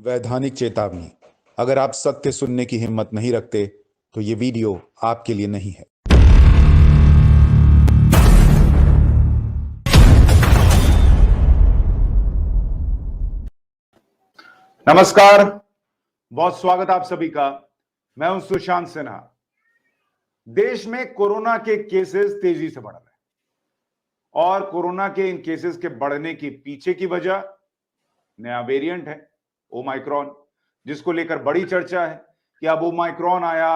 वैधानिक चेतावनी। अगर आप सत्य सुनने की हिम्मत नहीं रखते तो ये वीडियो आपके लिए नहीं है। नमस्कार, बहुत स्वागत आप सभी का। मैं हूं सुशांत सिन्हा। देश में कोरोना के केसेस तेजी से बढ़ रहे हैं और कोरोना के इन केसेस के बढ़ने के पीछे की वजह नया वेरिएंट है, ओमाइक्रॉन, जिसको लेकर बड़ी चर्चा है कि अब ओमाइक्रॉन आया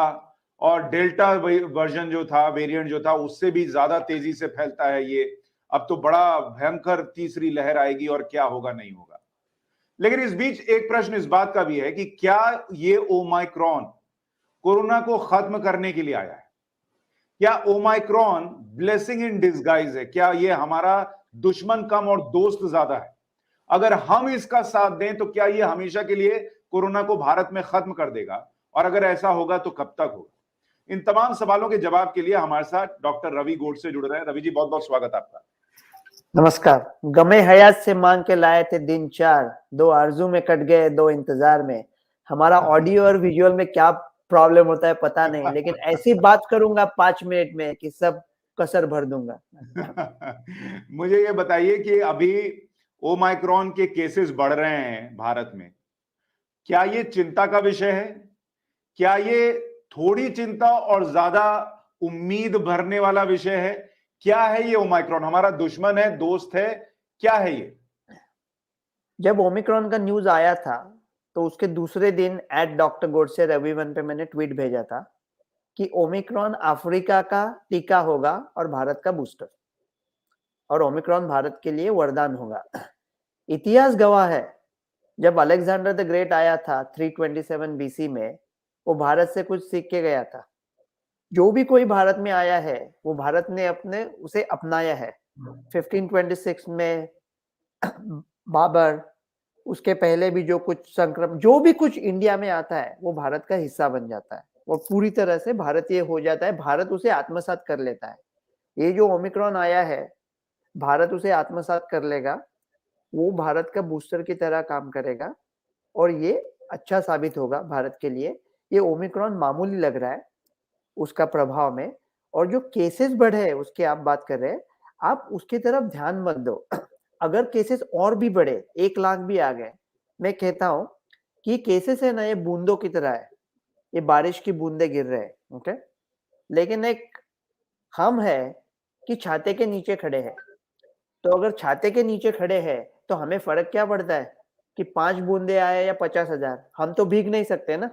और डेल्टा वर्जन जो था, वेरिएंट जो था, उससे भी ज्यादा तेजी से फैलता है ये। अब तो बड़ा भयंकर तीसरी लहर आएगी और क्या होगा नहीं होगा। लेकिन इस बीच एक प्रश्न इस बात का भी है कि क्या ये ओमाइक्रॉन कोरोना को खत्म करने के लिए आया है? क्या ओमाइक्रॉन ब्लेसिंग इन डिस्गाइज है? क्या ये हमारा दुश्मन कम और दोस्त ज्यादा है? अगर हम इसका साथ दें तो क्या ये हमेशा के लिए कोरोना को भारत में खत्म कर देगा? और अगर ऐसा होगा तो कब तक होगा? इन तमाम सवालों के जवाब के लिए हमारे साथ डॉक्टर रवि गोडसे जुड़ रहे हैं। रवि जी, बहुत बहुत स्वागत आपका। नमस्कार। गमे हयात से मांग के लाए थे दिन चार, दो आरजू में कट गए दो इंतजार में। हमारा ऑडियो और विजुअल में क्या प्रॉब्लम होता है पता नहीं, लेकिन ऐसी बात करूंगा 5 मिनट में कि सब कसर भर दूंगा। मुझे ये बताइए कि अभी ओमाइक्रॉन के केसेस बढ़ रहे हैं भारत में, क्या ये चिंता का विषय है? क्या ये थोड़ी चिंता और ज्यादा उम्मीद भरने वाला विषय है? क्या है ये ओमाइक्रॉन? हमारा दुश्मन है, दोस्त है, क्या है ये? जब ओमिक्रॉन का न्यूज आया था तो उसके दूसरे दिन @डॉक्टर गोडसे रविवन पे मैंने ट्वीट भेजा था कि ओमिक्रॉन अफ्रीका का टीका होगा और भारत का बूस्टर, और ओमिक्रॉन भारत के लिए वरदान होगा। इतिहास गवाह है, जब अलेक्जेंडर द ग्रेट आया था 327 बीसी में, वो भारत से कुछ सीख के गया था। जो भी कोई भारत में आया है वो भारत ने अपने उसे अपनाया है। 1526 में बाबर, उसके पहले भी जो कुछ संक्रमण, जो भी कुछ इंडिया में आता है वो भारत का हिस्सा बन जाता है, वो पूरी तरह से भारतीय हो जाता है, भारत उसे आत्मसात कर लेता है। ये जो ओमिक्रॉन आया है, भारत उसे आत्मसात कर लेगा, वो भारत का बूस्टर की तरह काम करेगा और ये अच्छा साबित होगा भारत के लिए। ये ओमिक्रॉन मामूली लग रहा है उसका प्रभाव में, और जो केसेस बढ़े हैं उसकी आप बात कर रहे हैं, आप उसकी तरफ ध्यान मत दो। अगर केसेस और भी बढ़े, 1 लाख भी आ गए, मैं कहता हूं कि केसेस है ना, ये बूंदों की तरह है, ये बारिश की बूंदे गिर रहे हैं, ओके। लेकिन एक हम है कि छाते के नीचे खड़े हैं, तो अगर छाते के नीचे खड़े हैं तो हमें फर्क क्या पड़ता है कि 5 बूंदे आए या 50,000? हम तो भीग नहीं सकते ना।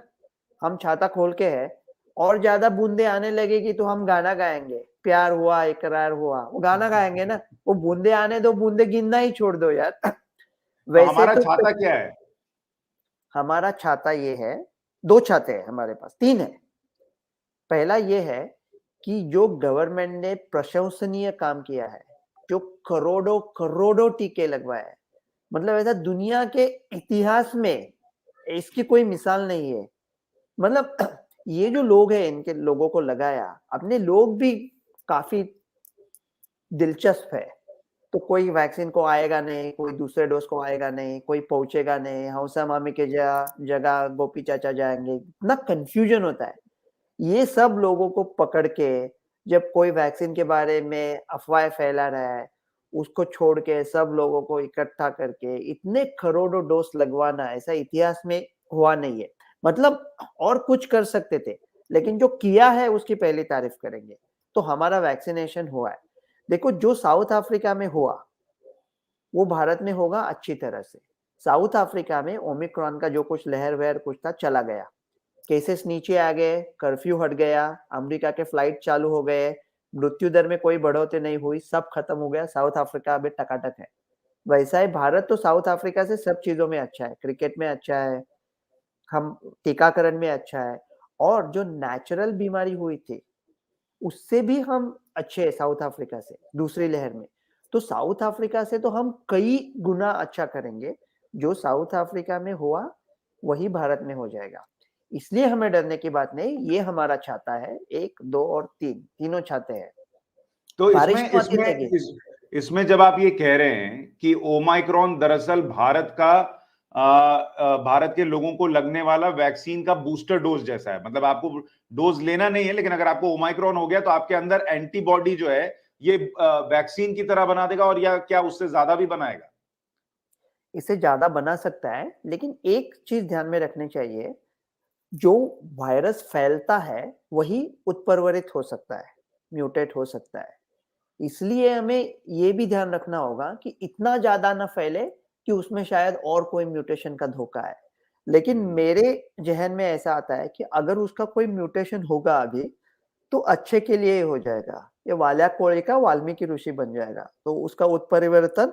हम छाता खोल के है, और ज्यादा बूंदे आने लगेगी तो हम गाना गाएंगे, प्यार हुआ इकरार हुआ, वो गाना गाएंगे ना। वो बूंदे आने दो, बूंदे गिनना ही छोड़ दो यार। तो हमारा छाता क्या है? हमारा छाता ये है, 2 छाते हैं हमारे पास, 3 है। पहला ये है कि जो गवर्नमेंट ने प्रशंसनीय काम किया है, जो करोड़ों करोड़ों टीके लगवाए हैं, मतलब ऐसा दुनिया के इतिहास में इसकी कोई मिसाल नहीं है। मतलब ये जो लोग हैं, इनके लोगों को लगाया, अपने लोग भी काफी दिलचस्प है। तो कोई वैक्सीन को आएगा नहीं, कोई दूसरे डोज को आएगा नहीं, कोई पहुंचेगा नहीं, हौसा मामी के जगह गोपी चाचा जाएंगे, इतना कंफ्यूजन होता है। ये सब लोगों को पकड़ के जब कोई वैक्सीन के बारे में अफवाह फैला रहा है, उसको छोड़ के सब लोगों को इकट्ठा करके इतने करोड़ों डोज लगवाना, ऐसा इतिहास में हुआ नहीं है। मतलब और कुछ कर सकते थे, लेकिन जो किया है उसकी पहली तारीफ करेंगे। तो हमारा वैक्सीनेशन हुआ है। देखो, जो साउथ अफ्रीका में हुआ वो भारत में होगा अच्छी तरह से। साउथ अफ्रीका में ओमिक्रॉन का जो कुछ लहर वहर कुछ था चला गया, केसेस नीचे आ गए, कर्फ्यू हट गया, अमेरिका के फ्लाइट चालू हो गए, मृत्यु दर में कोई बढ़ोतरी नहीं हुई, सब खत्म हो गया। साउथ अफ्रीका अभी टकाटक है। वैसा ही भारत तो साउथ अफ्रीका से सब चीजों में अच्छा है, क्रिकेट में अच्छा है, हम टीकाकरण में अच्छा है, और जो नेचुरल बीमारी हुई थी उससे भी हम अच्छे हैं साउथ अफ्रीका से दूसरी लहर में। तो साउथ अफ्रीका से तो हम कई गुना अच्छा करेंगे। जो साउथ अफ्रीका में हुआ वही भारत में हो जाएगा, इसलिए हमें डरने की बात नहीं। ये हमारा छाता है, 1, 2 और 3, तीनों छाते हैं। तो इसमें जब आप ये कह रहे हैं कि ओमाइक्रॉन दरअसल भारत का भारत के लोगों को लगने वाला वैक्सीन का बूस्टर डोज जैसा है, मतलब आपको डोज लेना नहीं है, लेकिन अगर आपको ओमाइक्रॉन हो गया तो आपके अंदर एंटीबॉडी जो है ये वैक्सीन की तरह बना देगा, और या क्या उससे ज्यादा भी बनाएगा? इससे ज्यादा बना सकता है, लेकिन एक चीज ध्यान में रखनी चाहिए, जो वायरस फैलता है वही उत्परिवर्तित हो सकता है, म्यूटेट हो सकता है। इसलिए हमें ये भी ध्यान रखना होगा कि इतना ज्यादा ना फैले कि उसमें शायद और कोई म्यूटेशन का धोखा है। लेकिन मेरे जहन में ऐसा आता है कि अगर उसका कोई म्यूटेशन होगा आगे, तो अच्छे के लिए ही हो जाएगा। ये वाल्याकोड़े का वाल्मीकि ऋषि बन जाएगा, तो उसका उत्परिवर्तन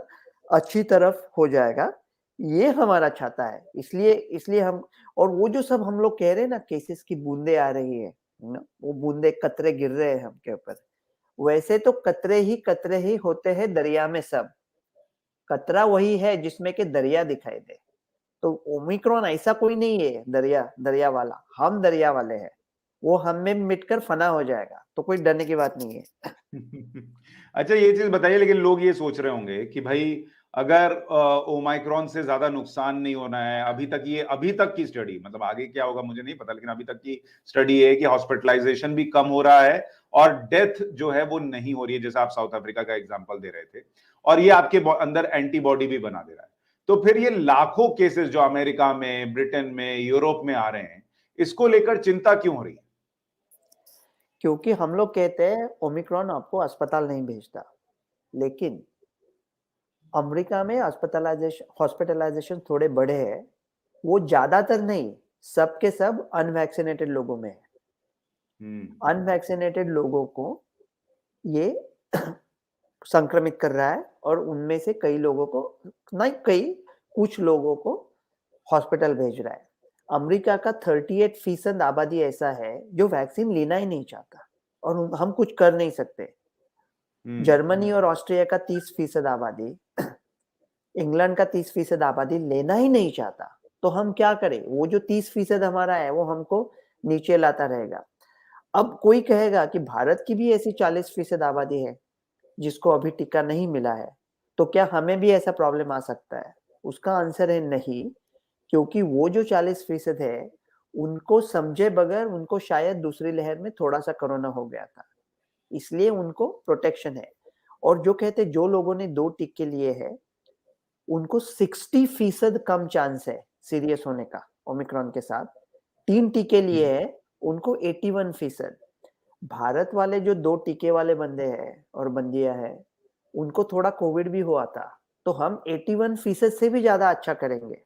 अच्छी तरफ हो जाएगा। ये हमारा छाता है, इसलिए इसलिए हम, और वो जो सब हम लोग कह रहे हैं ना, केसेस की बूंदे आ रही है ना, वो बूंदे कतरे गिर रहे हैं हमके ऊपर, वैसे तो कतरे ही होते हैं दरिया में सब। कतरा वही है जिसमें के दरिया दिखाई दे। तो ओमिक्रॉन ऐसा कोई नहीं है दरिया वाला, हम दरिया वाले हैं। वो हम में मिटकर फना हो जाएगा, तो कोई डरने की बात नहीं है। अच्छा, ये चीज बताइए, लेकिन लोग ये सोच रहे होंगे कि भाई अगर ओमाइक्रॉन से ज्यादा नुकसान नहीं होना है, अभी तक की स्टडी, मतलब आगे क्या होगा मुझे नहीं पता, लेकिन अभी तक की स्टडी है कि हॉस्पिटलाइजेशन भी कम हो रहा है और डेथ जो है वो नहीं हो रही है, जैसे आप साउथ अफ्रीका का एग्जांपल दे रहे थे, और ये आपके अंदर एंटीबॉडी भी बना दे रहा है, तो फिर ये लाखों केसेस जो अमेरिका में, ब्रिटेन में, यूरोप में आ रहे हैं, इसको लेकर चिंता क्यों हो रही है? क्योंकि हम लोग कहते हैं ओमिक्रॉन आपको अस्पताल नहीं भेजता, लेकिन अमेरिका में हॉस्पिटलाइजेशन थोड़े बढ़े हैं। वो ज्यादातर नहीं, सब के सब अनवैक्सीनेटेड लोगों में है। अनवैक्सीनेटेड लोगों को ये संक्रमित कर रहा है, और उनमें से कई लोगों को, नहीं कई, कुछ लोगों को हॉस्पिटल भेज रहा है। अमेरिका का 38% आबादी ऐसा है जो वैक्सीन लेना ही नहीं चाहता, और हम कुछ कर नहीं सकते। जर्मनी और ऑस्ट्रिया का 30% आबादी, इंग्लैंड का 30% आबादी लेना ही नहीं चाहता, तो हम क्या करें? वो जो 30% हमारा है वो हमको नीचे लाता रहेगा। अब कोई कहेगा कि भारत की भी ऐसी 40% आबादी है जिसको अभी टीका नहीं मिला है, तो क्या हमें भी ऐसा प्रॉब्लम आ सकता है? उसका आंसर है नहीं, क्योंकि वो जो 40% है, उनको समझे बगैर उनको शायद दूसरी लहर में थोड़ा सा कोरोना हो गया था, इसलिए उनको प्रोटेक्शन है। और जो कहते जो लोगों ने 2 टीके लिए हैं, उनको 60% कम चांस है सीरियस होने का ओमिक्रॉन के साथ। 3 टीके लिए हैं, उनको 81%। भारत वाले जो 2 टीके वाले बंदे हैं और बंदियां हैं, उनको थोड़ा कोविड भी हुआ था, तो हम 81% से भी ज्यादा अच्छा करेंगे।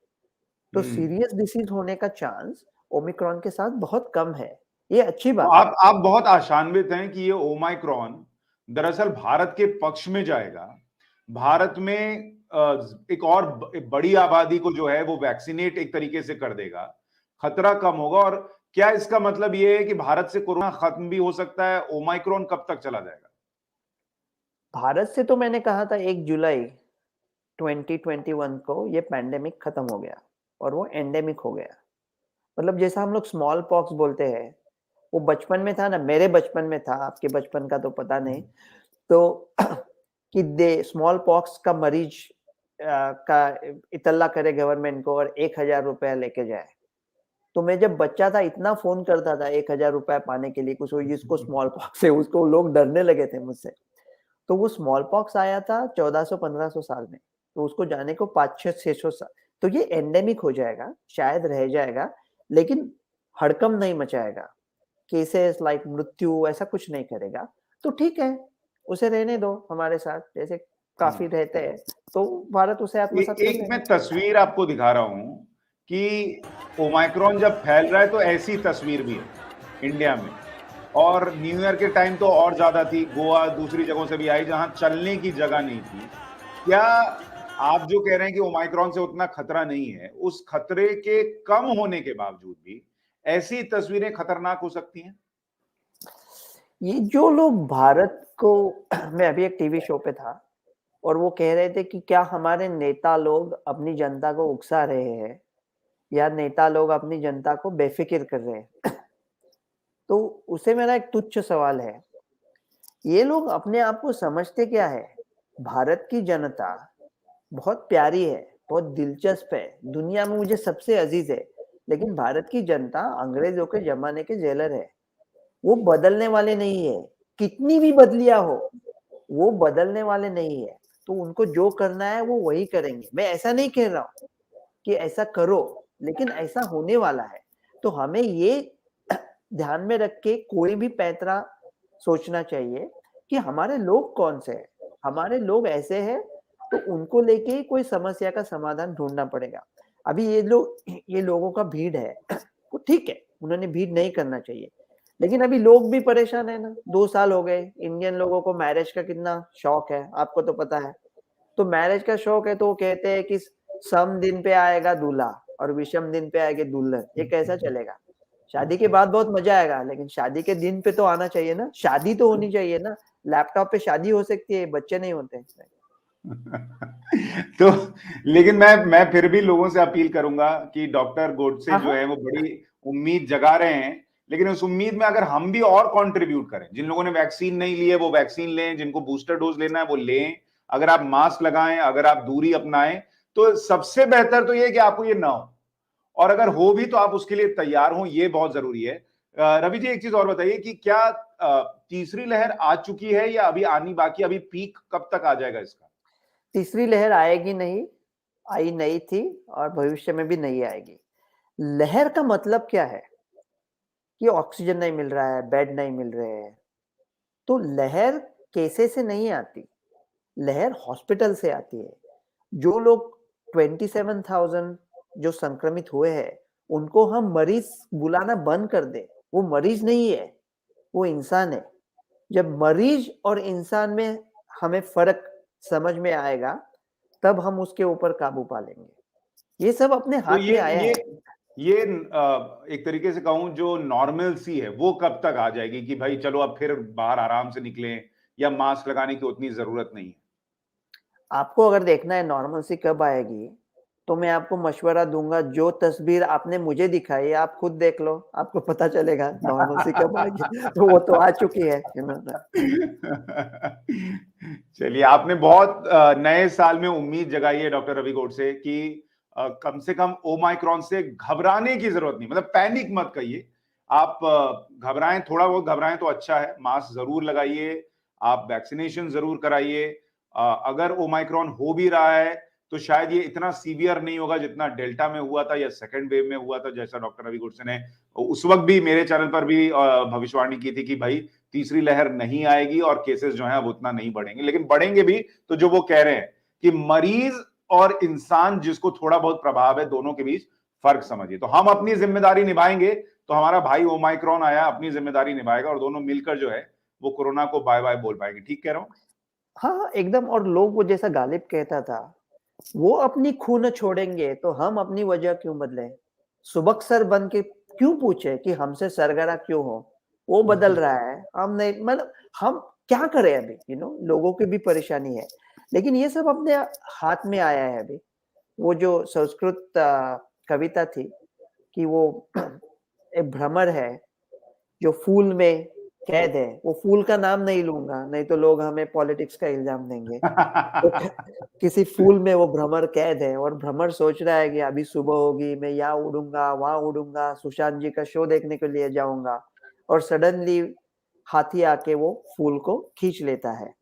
तो सीरियस डिसीज होने का चांस ओमिक्रॉन के साथ बहुत कम है। ये अच्छी तो बात है। आप बहुत आशान्वित हैं कि ये ओमाइक्रॉन दरअसल भारत के पक्ष में जाएगा, भारत में एक और बड़ी आबादी को जो है वो वैक्सीनेट एक तरीके से कर देगा, खतरा कम होगा, और क्या इसका मतलब ये है कि भारत से कोरोना खत्म भी हो सकता है? ओमाइक्रॉन कब तक चला जाएगा? भारत से तो मैंने कहा था 1 जुलाई 2021 को ये पैंडेमिक खत्म हो गया और वो एंडेमिक हो गया। मतलब जैसा हम लोग स्मॉल पॉक्स बोलते हैं, वो बचपन में था ना, मेरे बचपन में था, आपके बचपन का तो पता नहीं। तो कि दे स्मॉल पॉक्स का मरीज का इतला करे गवर्नमेंट को और 1000 रुपया लेके जाए। तो मैं जब बच्चा था इतना फोन करता था 1000 रुपया पाने के लिए, कुछ जिसको स्मॉल पॉक्स है उसको लोग डरने लगे थे मुझसे। तो वो स्मॉल पॉक्स आया था 1400-1500 साल में, तो उसको जाने को 500-600 साल। तो ये एंडेमिक हो जाएगा, शायद रह जाएगा, लेकिन हड़कंप नहीं मचाएगा, केसेस लाइक मृत्यु ऐसा कुछ नहीं करेगा। तो ठीक है, उसे रहने दो हमारे साथ, जैसे काफी रहते हैं, तो भारत उसे आत्मसात कर एक मैं लेगा। तस्वीर आपको दिखा रहा हूं कि ओमाइक्रॉन जब फैल रहा है तो ऐसी तस्वीर भी है इंडिया में, और न्यू ईयर के टाइम तो और ज्यादा थी, गोवा दूसरी जगहों से भी आई जहां चलने की जगह नहीं थी। क्या आप जो कह रहे हैं कि ओमाइक्रॉन से उतना खतरा नहीं है, उस खतरे के कम होने के बावजूद भी ऐसी तस्वीरें खतरनाक हो सकती हैं? ये जो लोग भारत को मैं अभी एक टीवी शो पे था और वो कह रहे थे कि क्या हमारे नेता लोग अपनी जनता को उकसा रहे हैं या नेता लोग अपनी जनता को बेफिक्र कर रहे हैं। तो उसे मेरा एक तुच्छ सवाल है, ये लोग अपने आप को समझते क्या है? भारत की जनता बहुत प्यारी है, बहुत दिलचस्प है, दुनिया में मुझे सबसे अजीज है, लेकिन भारत की जनता अंग्रेजों के जमाने के जेलर है, वो बदलने वाले नहीं है, कितनी भी बदलियां हो वो बदलने वाले नहीं है। तो उनको जो करना है वो वही करेंगे। मैं ऐसा नहीं कह रहा हूँ कि ऐसा करो, लेकिन ऐसा होने वाला है। तो हमें ये ध्यान में रख के कोई भी पैंतरा सोचना चाहिए कि हमारे लोग कौन से हैं। हमारे लोग ऐसे हैं तो उनको लेके ही कोई समस्या का समाधान ढूंढना पड़ेगा। अभी ये लोगों का भीड़ है, वो ठीक है, उन्होंने भीड़ नहीं करना चाहिए, लेकिन अभी लोग भी परेशान है ना। 2 साल हो गए, इंडियन लोगों को मैरिज का कितना शौक है आपको तो पता है। तो मैरिज का शौक है तो वो कहते हैं कि सम दिन पे आएगा दूल्हा और विषम दिन पे आएगी दुल्हन, ये कैसा चलेगा। शादी के बाद बहुत मजा आएगा, लेकिन शादी के दिन पे तो आना चाहिए ना, शादी तो होनी चाहिए ना। लैपटॉप पे शादी हो सकती है, बच्चे नहीं होते। तो लेकिन मैं फिर भी लोगों से अपील करूंगा कि डॉक्टर गोडसे हाँ जो हाँ है वो बड़ी उम्मीद जगा रहे हैं, लेकिन उस उम्मीद में अगर हम भी और कंट्रीब्यूट करें, जिन लोगों ने वैक्सीन नहीं ली है वो वैक्सीन लें, जिनको बूस्टर डोज लेना है वो लें, अगर आप मास्क लगाएं, अगर आप दूरी अपनाएं, तो सबसे बेहतर तो ये कि आपको ये ना हो, और अगर हो भी तो आप उसके लिए तैयार हो, ये बहुत जरूरी है। रवि जी, एक चीज और बताइए कि क्या तीसरी लहर आ चुकी है या अभी आनी बाकी, अभी पीक कब तक आ जाएगा इसका? तीसरी लहर आएगी नहीं, आई नहीं थी और भविष्य में भी नहीं आएगी। लहर का मतलब क्या है कि ऑक्सीजन नहीं मिल रहा है, बेड नहीं मिल रहे हैं। तो लहर कैसे से नहीं आती, लहर हॉस्पिटल से आती है। जो लोग 27,000 जो संक्रमित हुए हैं उनको हम मरीज बुलाना बंद कर दे, वो मरीज नहीं है, वो इंसान है। जब मरीज और इंसान में हमें फर्क समझ में आएगा तब हम उसके ऊपर काबू पा लेंगे। ये सब अपने तो हाथ में आया है। ये एक तरीके से कहूं जो नॉर्मल सी है वो कब तक आ जाएगी कि भाई चलो अब फिर बाहर आराम से निकलें, या मास्क लगाने की उतनी जरूरत नहीं है? आपको अगर देखना है नॉर्मल सी कब आएगी, तो मैं आपको मशवरा दूंगा, जो तस्वीर आपने मुझे दिखाई आप खुद देख लो, आपको पता चलेगा नॉर्मल सी कब आएगी। तो वो तो आ चुकी है, चलिए, आपने बहुत नए साल में उम्मीद जगाई है डॉक्टर रवि गोडसे कि कम से कम ओमाइक्रॉन से घबराने की जरूरत नहीं, मतलब पैनिक मत कहिए। आप घबराएं, थोड़ा बहुत घबराएं तो अच्छा है, मास्क जरूर लगाइए, आप वैक्सीनेशन जरूर कराइए। अगर ओमाइक्रॉन हो भी रहा है तो शायद ये इतना सीवियर नहीं होगा जितना डेल्टा में हुआ था या सेकेंड वेव में हुआ था, जैसा डॉक्टर रवि गोडसे ने उस वक्त भी मेरे चैनल पर भी भविष्यवाणी की थी कि भाई तीसरी लहर नहीं आएगी और केसेस जो है अब उतना नहीं बढ़ेंगे, लेकिन बढ़ेंगे भी तो जो वो कह रहे हैं कि मरीज और इंसान जिसको थोड़ा बहुत प्रभाव है, दोनों के बीच फर्क समझिए। तो हम अपनी जिम्मेदारी निभाएंगे, तो हमारा भाई ओमाइक्रॉन आया अपनी जिम्मेदारी निभाएगा, और दोनों मिलकर जो है वो कोरोना को बाय बाय बोल पाएंगे। ठीक कह रहा हूं? हाँ एकदम। और लोग वो जैसा गालिब कहता था, वो अपनी खून छोड़ेंगे तो हम अपनी वजह क्यों बदले। सुबकसर बन के क्यों पूछे कि हमसे सरगरा क्यों हो, वो बदल रहा है, हम नहीं। मतलब हम क्या करें अभी, लोगों की भी परेशानी है, लेकिन ये सब अपने हाथ में आया है अभी। वो जो संस्कृत कविता थी कि वो एक भ्रमर है जो फूल में कैद है, वो फूल का नाम नहीं लूंगा, नहीं तो लोग हमें पॉलिटिक्स का इल्जाम देंगे। तो किसी फूल में वो भ्रमर कैद है और भ्रमर सोच रहा है कि अभी सुबह होगी, मैं यहाँ उड़ूंगा, वहां उड़ूंगा, सुशांत जी का शो देखने के लिए जाऊंगा, और सडनली हाथी आके वो फूल को खींच लेता है।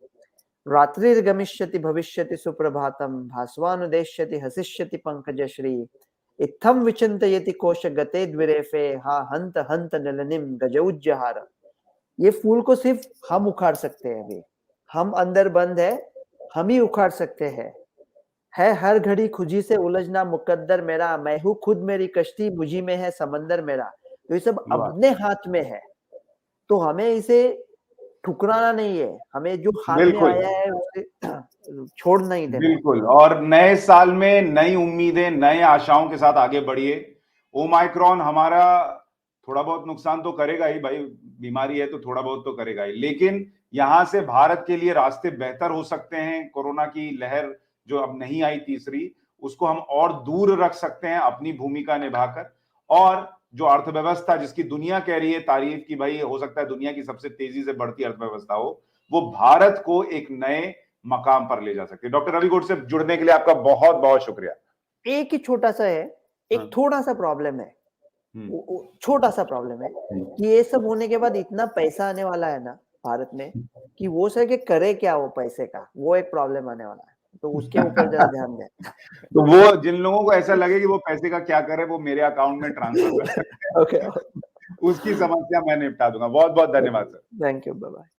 रात्रिर्गमिष्यति भविष्यति सुप्रभातम, भास्वानुदेश्यति हसिष्यति पंकजश्री, इत्थम विचिन्तयति कोश गते द्विरेफे, हा हंत हंत नलनिम गजौज्जहार। ये फूल को सिर्फ हम उखाड़ सकते हैं अभी, हम अंदर बंद है, हम ही उखाड़ सकते हैं। है हर घड़ी खुजी से उलझना मुकद्दर मेरा, मैं हूं खुद मेरी कश्ती, मुझी में है समंदर मेरा। तो ये सब अपने हाथ में है, तो हमें इसे ठुकराना नहीं है, हमें जो हाथ में बिल्कुल, आया है उसे छोड़ नहीं देना है। बिल्कुल। और नए साल में नई उम्मीदें, नए आशाओं के साथ आगे बढ़िए। ओमाइक्रॉन हमारा थोड़ा बहुत नुकसान तो करेगा ही भाई, बीमारी है तो थोड़ा बहुत तो करेगा ही, लेकिन यहां से भारत के लिए रास्ते बेहतर हो सकते हैं। कोरोना की लहर जो अब नहीं आई तीसरी, उसको हम और दूर रख सकते हैं अपनी भूमिका निभाकर। और जो अर्थव्यवस्था जिसकी दुनिया कह रही है तारीफ की, भाई हो सकता है दुनिया की सबसे तेजी से बढ़ती अर्थव्यवस्था हो, वो भारत को एक नए मकाम पर ले जा सकती है। डॉक्टर रवि गोडसे से जुड़ने के लिए आपका बहुत बहुत शुक्रिया। एक ही छोटा सा है, एक हाँ। थोड़ा सा प्रॉब्लम है, छोटा सा प्रॉब्लम है कि ये सब होने के बाद इतना पैसा आने वाला है ना भारत में कि वो सर के करे क्या वो पैसे का, वो एक प्रॉब्लम आने वाला है, तो उसके ऊपर जरा ध्यान दें। तो वो जिन लोगों को ऐसा लगे कि वो पैसे का क्या करे, वो मेरे अकाउंट में ट्रांसफर कर सकते हैं। ओके, उसकी समस्या मैं निपटा दूंगा। बहुत बहुत धन्यवाद sir. Thank you, bye bye.